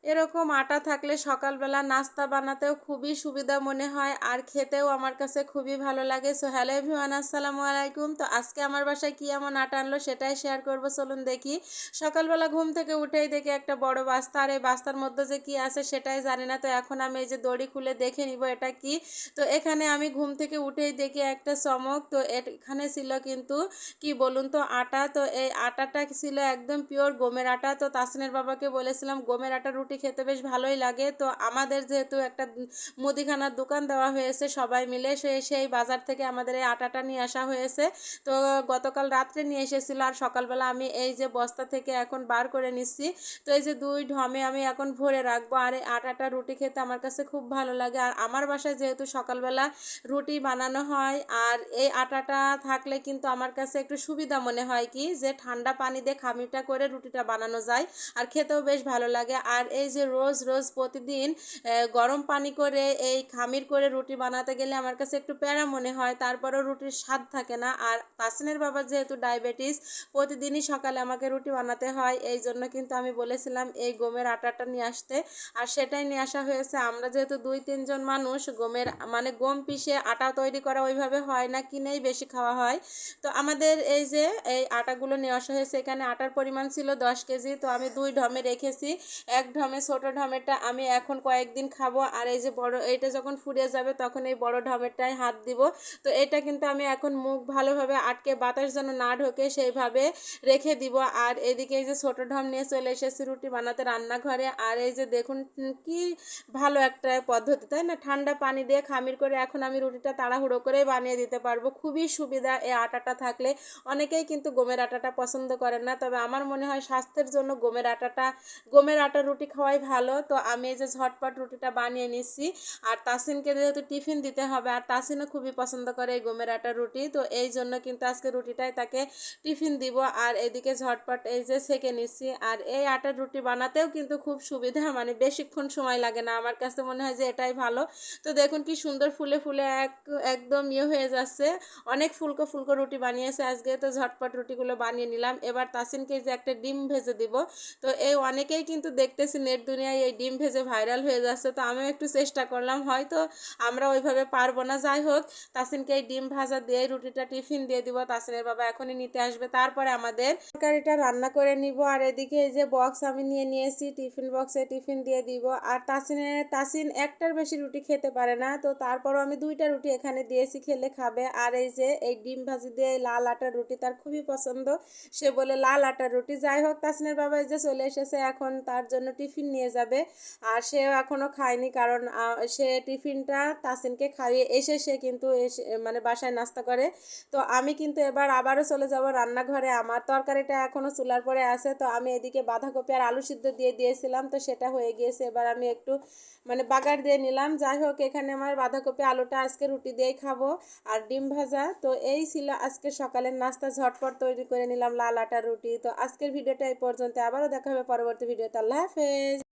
এরকম আটা থাকলে সকালবেলা নাস্তা বানাতেও খুবই সুবিধা মনে হয় আর খেতেও আমার কাছে খুবই ভালো লাগে। সো হ্যালো এভরিওয়ান, আসসালামু আলাইকুম। তো আজকে আমার বাসায় কি এমন আটা আনলো সেটাই শেয়ার করব, চলুন দেখি। সকালবেলা ঘুম থেকে উঠেই দেখি একটা বড় বস্তা, আর এই বস্তার মধ্যে যে কি আছে সেটাই জানি না। তো এখন আমি এই যে দড়ি খুলে দেখে নিব এটা কি। তো এখানে আমি ঘুম থেকে উঠেই দেখি একটা চমক। তো এখানে ছিল কিন্তু কি বলুন তো আটা। তো এই আটাটা ছিল একদম পিওর গমের আটা। তো তাসিনের বাবাকে বলেছিলাম গমের আটা রুটি খেতে বেশ ভালোই লাগে। তো আমাদের যেহেতু একটা মুদিখানার দোকান দেওয়া হয়েছে সবাই মিলে, সেই বাজার থেকে আমাদের এই আটাটা নিয়ে আসা হয়েছে। তো গতকাল রাত্রে নিয়ে এসেছিল, আর সকালবেলা আমি এই যে বস্তা থেকে এখন বার করে নিচ্ছি। তো এই যে 2 ঢমে আমি এখন ভরে রাখবো। আর এই আটাটা রুটি খেতে আমার কাছে খুব ভালো লাগে। আর আমার বাসায় যেহেতু সকালবেলা রুটি বানানো হয়, আর এই আটাটা থাকলে কিন্তু আমার কাছে একটু সুবিধা মনে হয় কি যে ঠান্ডা পানি দিয়ে খামিরটা করে রুটিটা বানানো যায় আর খেতেও বেশ ভালো লাগে। আর এই যে রোজ রোজ প্রতিদিন গরম পানি করে এই খামির করে রুটি বানাতে গেলে আমার কাছে একটু প্যারা মনে হয়, তারপরেও রুটির স্বাদ থাকে না। আর তাসিনের বাবার যেহেতু ডায়াবেটিস, প্রতিদিনই সকালে আমাকে রুটি বানাতে হয়, এই জন্য কিন্তু আমি বলেছিলাম এই গমের আটাটা নিয়ে আসতে, আর সেটাই নিয়ে আসা হয়েছে। আমরা যেহেতু 2-3 জন মানুষ, গমের মানে গম পিষে আটা তৈরি করা ওইভাবে হয় না, কিনেই বেশি খাওয়া হয়। তো আমাদের এই যে এই আটাগুলো নিয়ে আসা হয়েছে, এখানে আটার পরিমাণ ছিল 10 কেজি। তো আমি 2 ঢমে রেখেছি। এক ঢমে ছোট ঢমেরটা আমি এখন কয়েকদিন খাবো, আর এই যে বড় এইটা যখন ফুরিয়ে যাবে তখন এই বড় ঢমেরটায় হাত দিব। তো এটা কিন্তু আমি এখন মুখ ভালোভাবে আটকে বাতাস যেন না ঢোকে সেইভাবে রেখে দিব। আর এদিকে এই যে ছোট ঢম নিয়ে চলে এসেছি রুটি বানাতে রান্নাঘরে। আর এই যে দেখুন কি ভালো একটা পদ্ধতি, তাই না? ঠান্ডা পানি দিয়ে খামির করে এখন আমি রুটিটা তাড়াহুড়ো করে বানিয়ে দিতে পারবো, খুবই সুবিধা এই আটাটা থাকলে। অনেকেই কিন্তু গমের আটাটা পছন্দ করেন না, তবে আমার মনে হয় স্বাস্থ্যের জন্য গমের আটার রুটি খাওয়াই ভালো। তো আমি এই যে ঝটপট রুটিটা বানিয়ে নিচ্ছি। আর তাসিনকে যেহেতু টিফিন দিতে হবে, আর তাসিনও খুবই পছন্দ করে এই গমের আটার রুটি, তো এই জন্য কিন্তু আজকে রুটিটাই তাকে টিফিন দিব। আর এদিকে ঝটপট এই যে সেঁকে নিচ্ছি। আর এই আটার রুটি বানাতেও কিন্তু খুব সুবিধা, মানে বেশিক্ষণ সময় লাগে না, আমার কাছে মনে হয় যে এটাই ভালো। তো দেখুন কি সুন্দর ফুলে ফুলে একদম হয়ে যাচ্ছে। অনেক ফুলকো ফুলকো রুটি বানিয়েছে আজকে। তো ঝটপট রুটিগুলো বানিয়ে নিলাম। এবার তাসিনকে যে একটা ডিম ভেজে দিব। তো এই অনেকেই কিন্তু দেখতেছি নেট দুনিয়ায় এই ডিম ভেজে ভাইরাল হয়ে যাচ্ছে, তো আমিও একটু চেষ্টা করলাম, হয়তো আমরা ওইভাবে পারবো না। যাই হোক, তাসিনকে এই ডিম ভাজা দিয়ে রুটিটা টিফিন দিয়ে দিব। তাসিনের বাবা এখনই নিতে আসবে, তারপরে আমাদের তরকারিটা রান্না করে নিব। আর এদিকে এই যে বক্স আমি নিয়ে নিয়েছি, টিফিন বক্সে টিফিন দিয়ে দিব। আর তাসিন একটার বেশি রুটি খেতে পারে না, তো তারপরও আমি 2টা রুটি এখানে দিয়েছি, খেলে খাবে। আর এই যে এই ডিম ভাজি দিয়ে লাল আটার রুটি তার খুবই পছন্দ, সে বলে লাল আটার রুটি। যাই হোক, তাসিনের বাবা এই যে চলে এসেছে, এখন তার জন্য টিফিন নিয়ে যাবে। আর সেও এখনও খায়নি, কারণ সে টিফিনটা তাসিনকে খাইয়ে এসে সে কিন্তু মানে বাসায় নাস্তা করে। তো আমি কিন্তু এবার আবারও চলে যাব রান্নাঘরে, আমার তরকারিটা এখনও চুলার পরে আছে। তো আমি এদিকে বাঁধাকপি আর আলু সিদ্ধ দিয়ে দিয়েছিলাম, তো সেটা হয়ে গিয়েছে। এবার আমি একটু মানে বাগার দিয়ে নিলাম। যাই হোক, এখানে আমার বাঁধাকপি আলুটা আজকে রুটি দিয়েই খাবো, আর ডিম ভাজা। তো এই ছিল আজকে সকালের নাস্তা, ঝটপট তৈরি করে নিলাম লাল আটার রুটি। তো আজকের ভিডিওটা এই পর্যন্ত, আবারও দেখা হবে পরবর্তী ভিডিওতে। আল্লাহ হাফেজ।